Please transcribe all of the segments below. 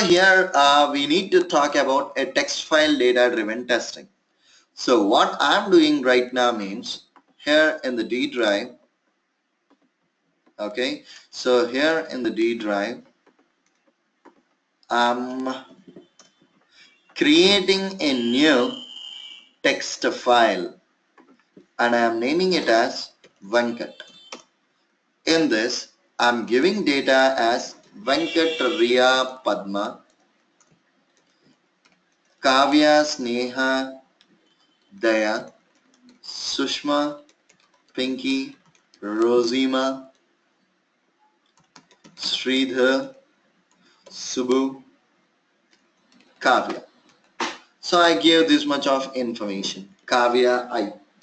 Here we need to talk about a text file data driven testing. So what I'm doing right now means here in the D drive, okay, so here in the D drive, I'm creating a new text file and I'm naming it as Venkat. In this, I'm giving data as Venkat Riya Padma, Kavya Sneha Daya, Sushma Pinky, Rosima, Sridhar, Subbu, Kavya. So I gave this much of information. Kavya,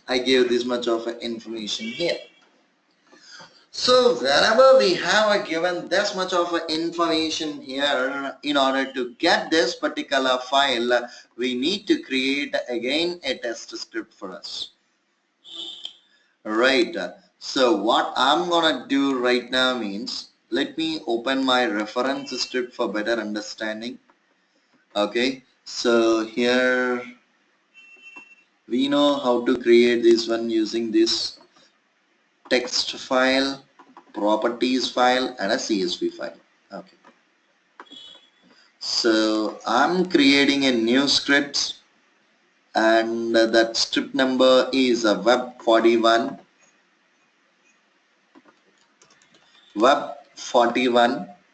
I gave this much of information here. So whenever we have given this much of information here, in order to get this particular file, we need to create again a test script for us. Right. So what I'm gonna do right now means, let me open my reference script for better understanding. Okay. So here we know how to create this one using this text file, properties file and a CSV file. Okay. So I'm creating a new script and that script number is a web41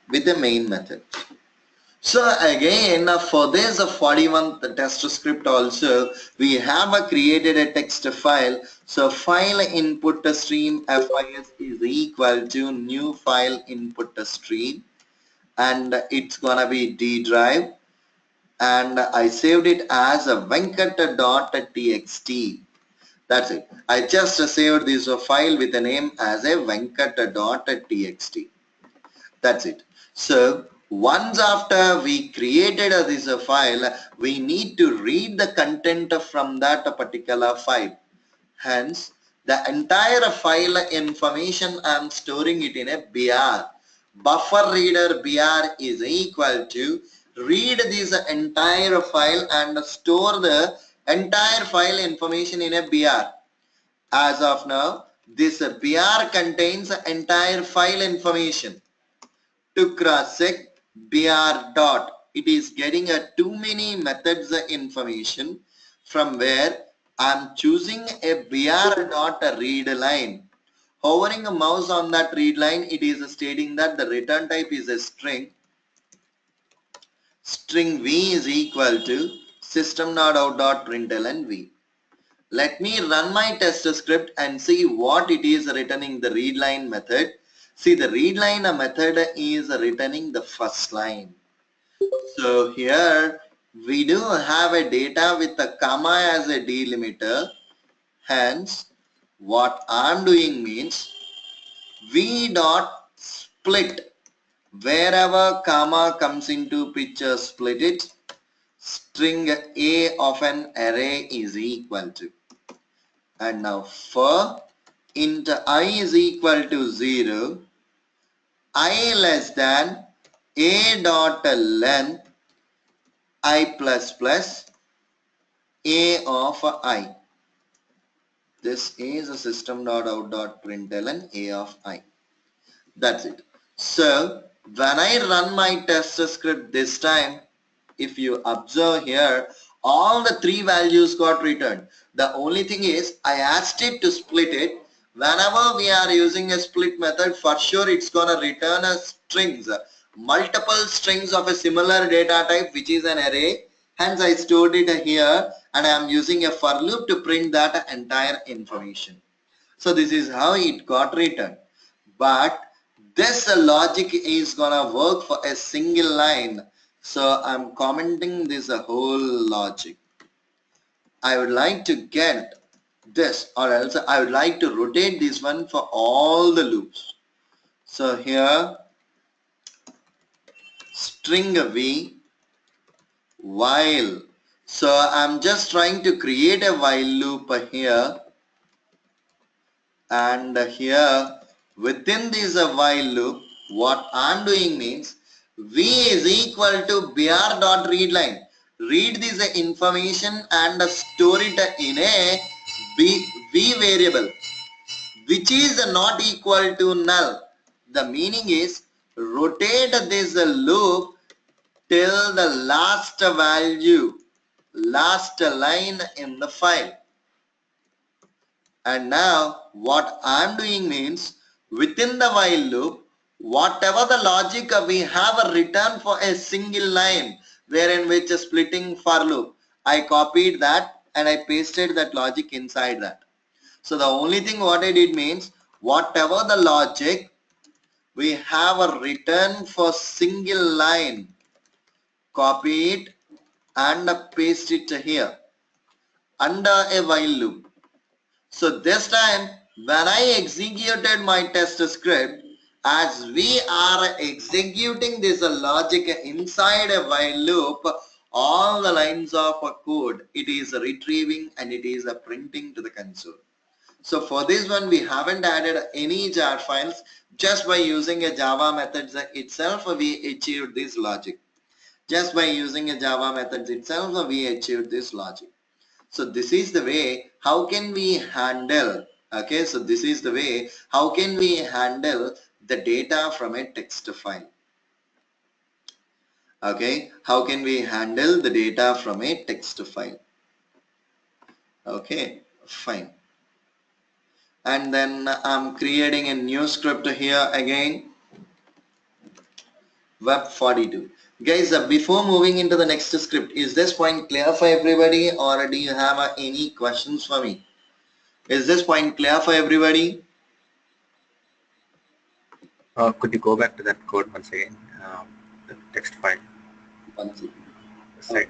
with the main method. So again for this 41 test script also we have created a text file. So file input stream FIS is equal to new file input stream and it's gonna be D drive and I saved it as a venkat.txt. That's it. I just saved this file with the name as a venkat.txt. That's it. So once after we created this file, we need to read the content from that particular file. Hence, the entire file information I am storing it in a BR. Buffer reader BR is equal to read this entire file and store the entire file information in a BR. As of now, this BR contains entire file information. To cross-check BR dot, it is getting a too many methods information from where I'm choosing a BR dot read line. Hovering a mouse on that read line, it is stating that the return type is a string. String V is equal to system.out.println V. Let me run my test script and see what it is returning the readline method. See, the readline method is returning the first line. So here we do have a data with a comma as a delimiter. Hence, what I'm doing means v dot split. Wherever comma comes into picture, split it. String A of an array is equal to. And now for int I is equal to 0, I less than a dot length I plus plus a of I. This is a system.out.println a of I. That's it. So when I run my test script this time, if you observe here, all the three values got returned. The only thing is I asked it to split it. Whenever we are using a split method, for sure it's gonna return a strings, multiple strings of a similar data type, which is an array. Hence I stored it here and I am using a for loop to print that entire information. So this is how it got returned. But this logic is gonna work for a single line. So I'm commenting this whole logic. I would like to get this, or else I would like to rotate this one for all the loops. So here string v while. So I'm just trying to create a while loop here, and here within this while loop what I'm doing means V is equal to br.readline. Read this information and store it in a V variable, which is not equal to null. The meaning is rotate this loop till the last value, last line in the file. And now what I'm doing means, within the while loop, whatever the logic we have a return for a single line wherein which is splitting for loop, I copied that and I pasted that logic inside that. So the only thing what I did means, whatever the logic we have a return for single line, copy it and paste it here under a while loop. So this time when I executed my test script, as we are executing this logic inside a while loop, all the lines of code it is retrieving and it is printing to the console. So for this one we haven't added any jar files. Just by using a Java methods itself we achieved this logic. Just by using a Java methods itself we achieved this logic. So this is the way how can we handle, okay, so this is the way how can we handle the data from a text file. Okay, how can we handle the data from a text file? Okay, fine. And then I'm creating a new script here again, web42. Guys, before moving into the next script, is this point clear for everybody or do you have any questions for me? Is this point clear for everybody? Could you go back to that code once again? The text file. One second. Side.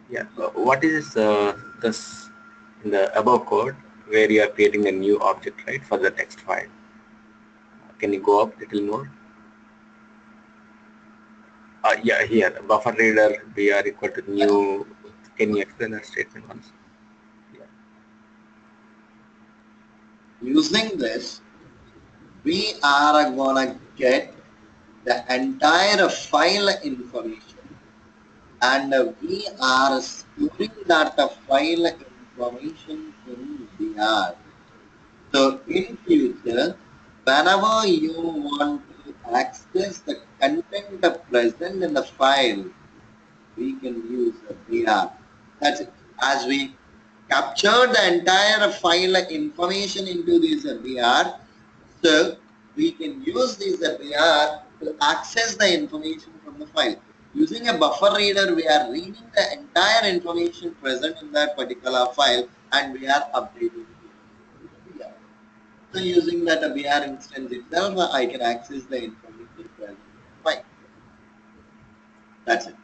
Yeah. What is this in the above code where you are creating a new object, right, for the text file? Can you go up a little more? Yeah, here buffer reader br equal to new. Can you explain that statement once? Yeah. Using this, we are gonna get the entire file information and we are storing that file information in BR. So in future, whenever you want to access the content present in the file, we can use BR. That's it. As we capture the entire file information into this BR, so we can use this BR to access the information from the file. Using a buffer reader, we are reading the entire information present in that particular file and we are updating it. BR. So using that BR instance itself, I can access the information present in the file. That's it.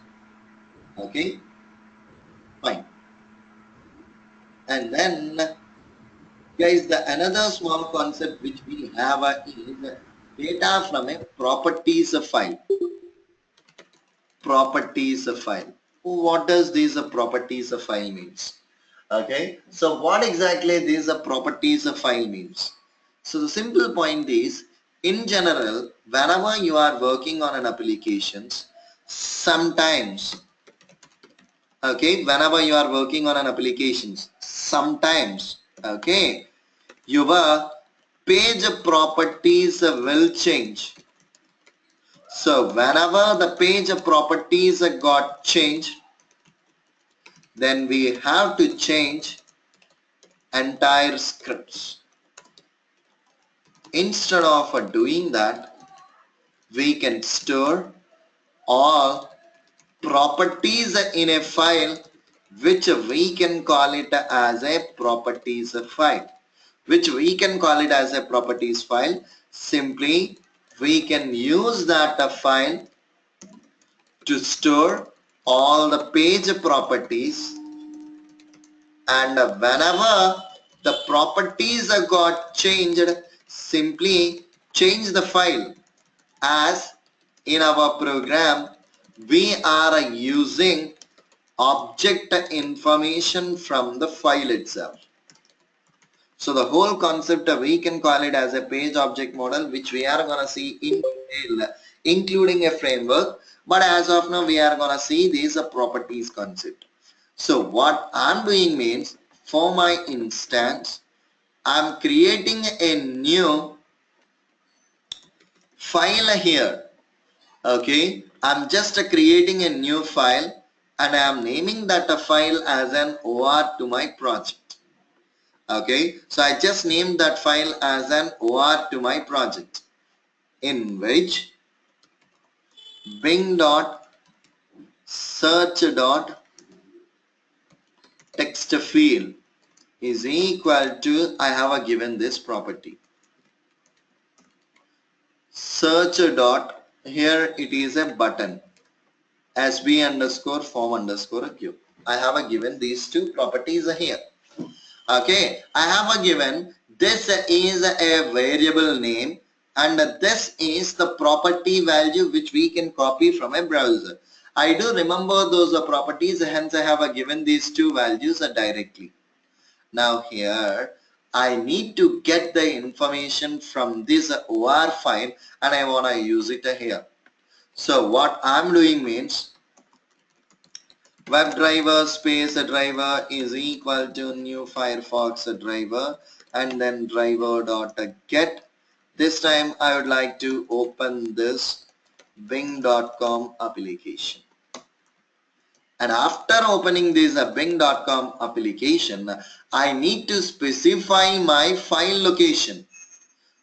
Okay, fine. And then guys, the another small concept which we have is data from a properties file. Properties file. What does this properties file means? Okay, so what exactly this properties file means? So the simple point is, in general, whenever you are working on an applications, sometimes, okay, whenever you are working on an applications, sometimes, okay, your page properties will change. So whenever the page properties got changed, then we have to change entire scripts. Instead of doing that, we can store all properties in a file which we can call it as a properties file. Which we can call it as a properties file. Simply we can use that file to store all the page properties, and whenever the properties got changed, simply change the file. As in our program we are using object information from the file itself. So the whole concept we can call it as a page object model, which we are gonna see in detail, including a framework. But as of now, we are gonna see this properties concept. So what I'm doing means, for my instance, I'm creating a new file here. Okay, I'm just creating a new file and I'm naming that file as an OR to my project. Okay, so I just named that file as an OR to my project, in which bing dot search dot text field is equal to, I have given this property, search dot, here it is a button, sb underscore form underscore q. I have given these two properties here. Okay, I have given this is a variable name and this is the property value which we can copy from a browser. I do remember those properties, hence I have given these two values directly. Now here I need to get the information from this OR file and I want to use it here. So what I'm doing means, WebDriver space driver is equal to new Firefox driver and then driver.get. This time I would like to open this bing.com application. And after opening this bing.com application, I need to specify my file location.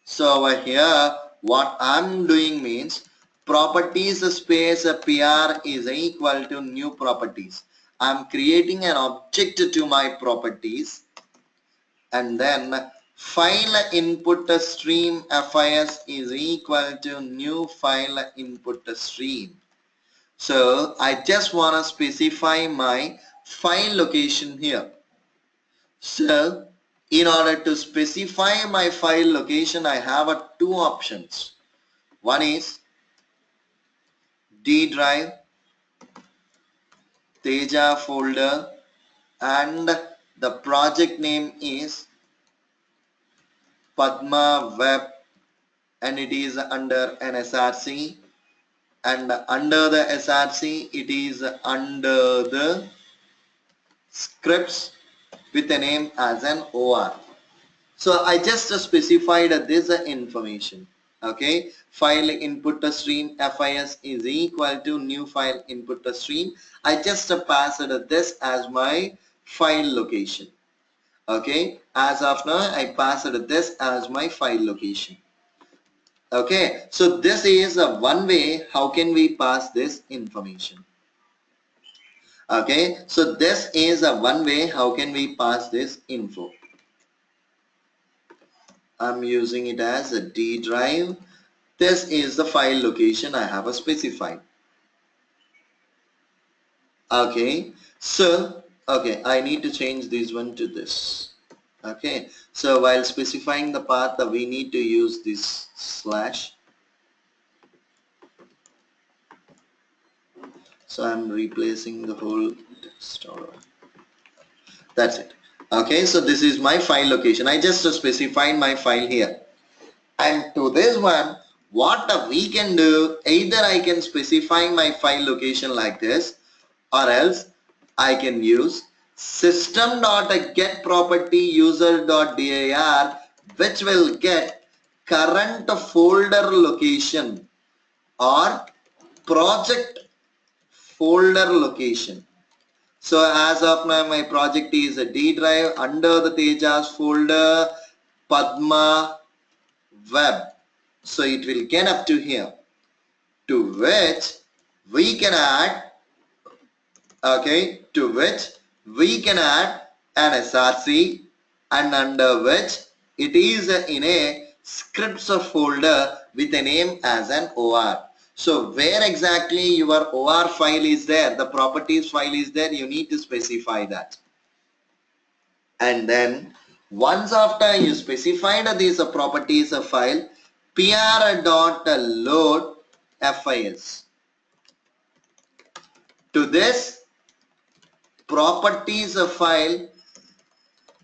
So over here, what I'm doing means, properties space PR is equal to new properties. I'm creating an object to my properties and then file input stream FIS is equal to new file input stream. So I just want to specify my file location here. So in order to specify my file location, I have two options. One is D drive, Teja folder, and the project name is Padma Web and it is under an SRC, and under the SRC it is under the scripts with a name as an OR. So I just specified this information. Okay, file input stream FIS is equal to new file input stream. I just passed this as my file location. Okay, as of now I passed this as my file location. Okay, so this is one way how can we pass this information. Okay, so this is one way how can we pass this info. I'm using it as a D drive. This is the file location I have specified. Okay, so okay, I need to change this one to this. Okay, so while specifying the path, we need to use this slash. So I'm replacing the whole text. That's it. Okay, so this is my file location. I just specified my file here. And to this one, what we can do, either I can specify my file location like this, or else I can use system.getPropertyUser.dir, which will get current folder location or project folder location. So as of now my project is a D drive, under the Tejas folder Padma Web. So it will get up to here, to which we can add, okay, to which we can add an SRC, and under which it is in a scripts folder with a name as an OR. So where exactly your OR file is there, the properties file is there, you need to specify that. And then once after you specified these properties file, pr.load FIS. To this properties file,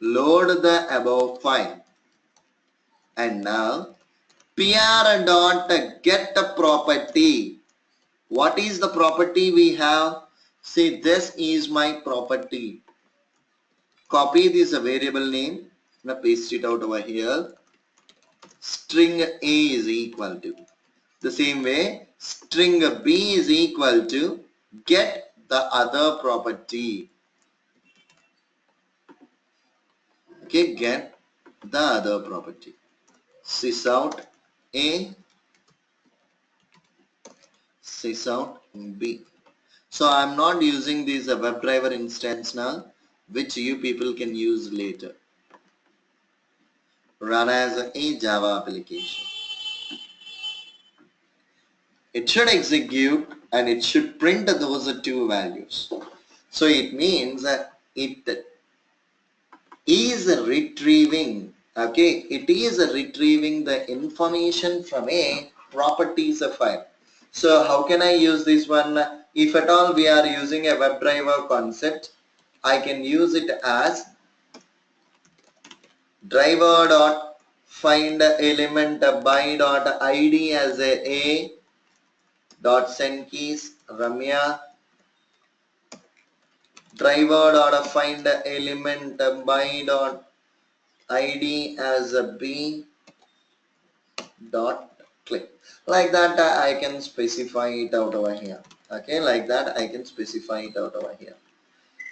load the above file. And now pr dot get property. What is the property we have? See, this is my property. Copy this variable name. Now paste it out over here. String A is equal to. The same way, string B is equal to get the other property. Okay, get the other property. Sysout A, sysout B. So I'm not using this WebDriver instance now, which you people can use later. Run as a Java application. It should execute and it should print those two values. So it means that it is retrieving, okay, it is retrieving the information from a properties file. So how can I use this one? If at all we are using a WebDriver concept, I can use it as driver dot find element by dot id as a dot send keys Ramya, driver dot find element by dot id as a b dot click. Like that I can specify it out over here. Okay, like that I can specify it out over here.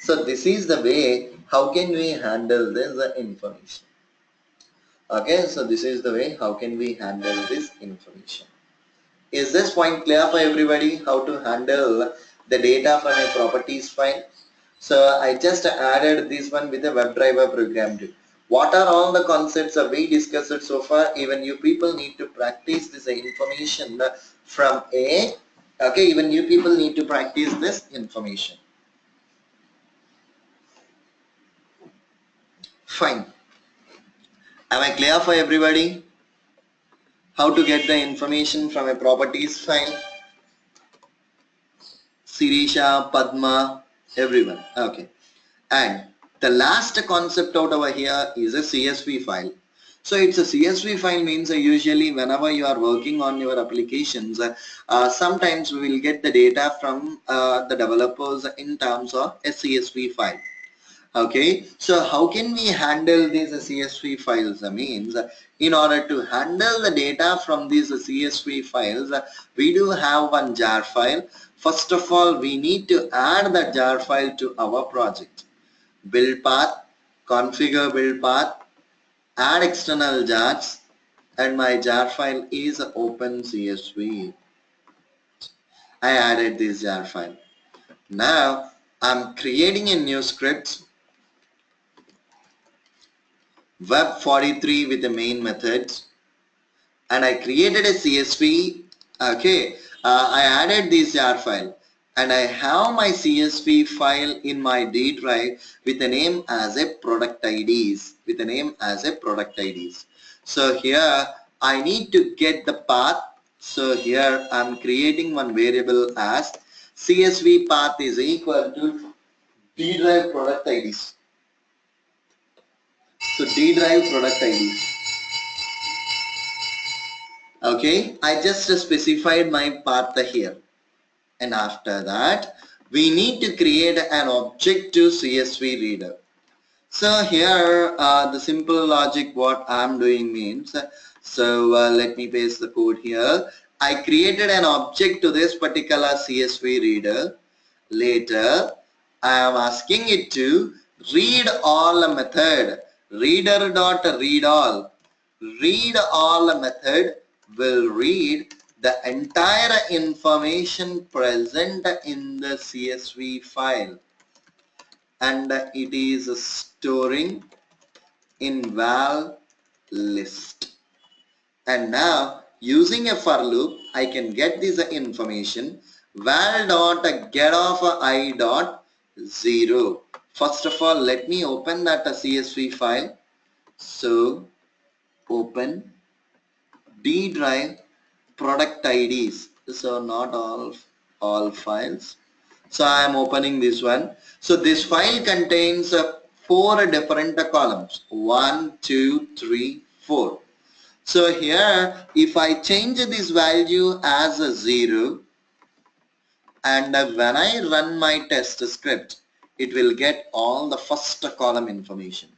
So this is the way how can we handle this information. Okay, so this is the way how can we handle this information. Is this point clear for everybody how to handle the data from a properties file? So I just added this one with a WebDriver program too. What are all the concepts that we discussed so far? Even you people need to practice this information from a, okay, even you people need to practice this information. Fine. Am I clear for everybody? How to get the information from a properties file? Sirisha, Padma, everyone. Okay. And the last concept out over here is a CSV file. So it's a CSV file means usually whenever you are working on your applications, sometimes we will get the data from the developers in terms of a CSV file. Okay, so how can we handle these CSV files? Means in order to handle the data from these CSV files, we do have one jar file. First of all, we need to add the jar file to our project. Build path, configure build path, add external jars, and my jar file is OpenCSV. I added this jar file. Now I'm creating a new script, web43 with the main methods, and I created a CSV. Okay, I added this jar file and I have my CSV file in my D drive with a name as a product IDs, with a name as a product IDs. So here I need to get the path. So here I'm creating one variable as CSV path is equal to D drive product IDs. So D drive product IDs. Okay, I just specified my path here. And after that, we need to create an object to CSV reader. So here, the simple logic what I'm doing means, so let me paste the code here. I created an object to this particular CSV reader. Later, I am asking it to read all method, reader.readAll. Read all method will read the entire information present in the CSV file, and it is storing in val list. And now using a for loop, I can get this information val dot get of I dot 0. First of all, let me open that CSV file. So open D drive product IDs. So not all files. So I am opening this one. So this file contains 4 different columns. 1, 2, 3, 4. So here, if I change this value as a 0, and when I run my test script, it will get all the first column information.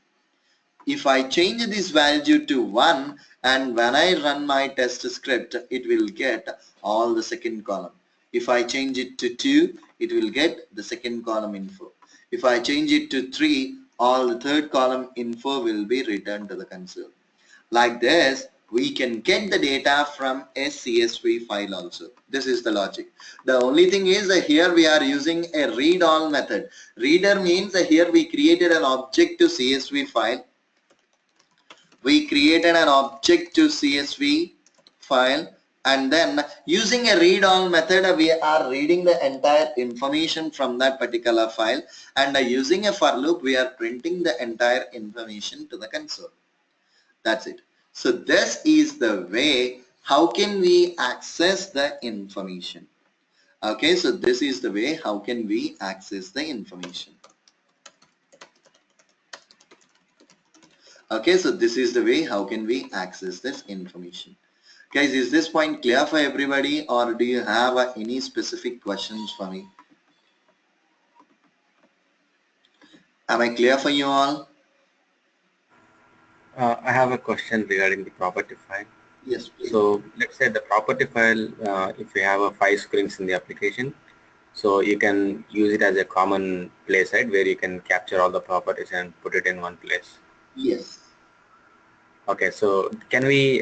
If I change this value to 1, and when I run my test script, it will get all the second column. If I change it to 2, it will get the second column info. If I change it to 3, all the third column info will be returned to the console. Like this, we can get the data from a CSV file also. This is the logic. The only thing is that here we are using a read all method. Reader means that here we created an object to CSV file. We created an object to CSV file, and then using a read all method we are reading the entire information from that particular file, and using a for loop we are printing the entire information to the console. That's it. So this is the way how can we access the information. Okay, so this is the way how can we access the information. Okay, so this is the way how can we access this information. Guys, is this point clear for everybody, or do you have any specific questions for me? Am I clear for you all? I have a question regarding the property file. Yes, please. So let's say the property file, if you have 5 screens in the application, so you can use it as a common place, right, where you can capture all the properties and put it in one place. Yes. Okay, so can we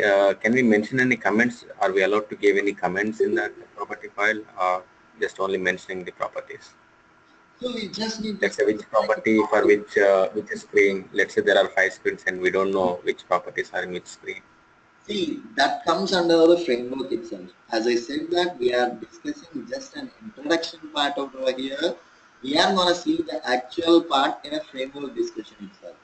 mention any comments? Are we allowed to give any comments in that property file, or just only mentioning the properties? So we just need to Let's say which property for which screen. Let's say there are 5 screens and we don't know which properties are in which screen. see, that comes under the framework itself. As I said that we are discussing just an introduction part over here. We are going to see the actual part in a framework discussion itself.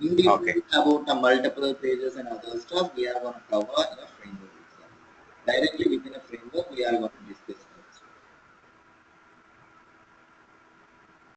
In detail Okay. about the multiple pages and other stuff, we are going to cover in a framework itself. Directly within a framework.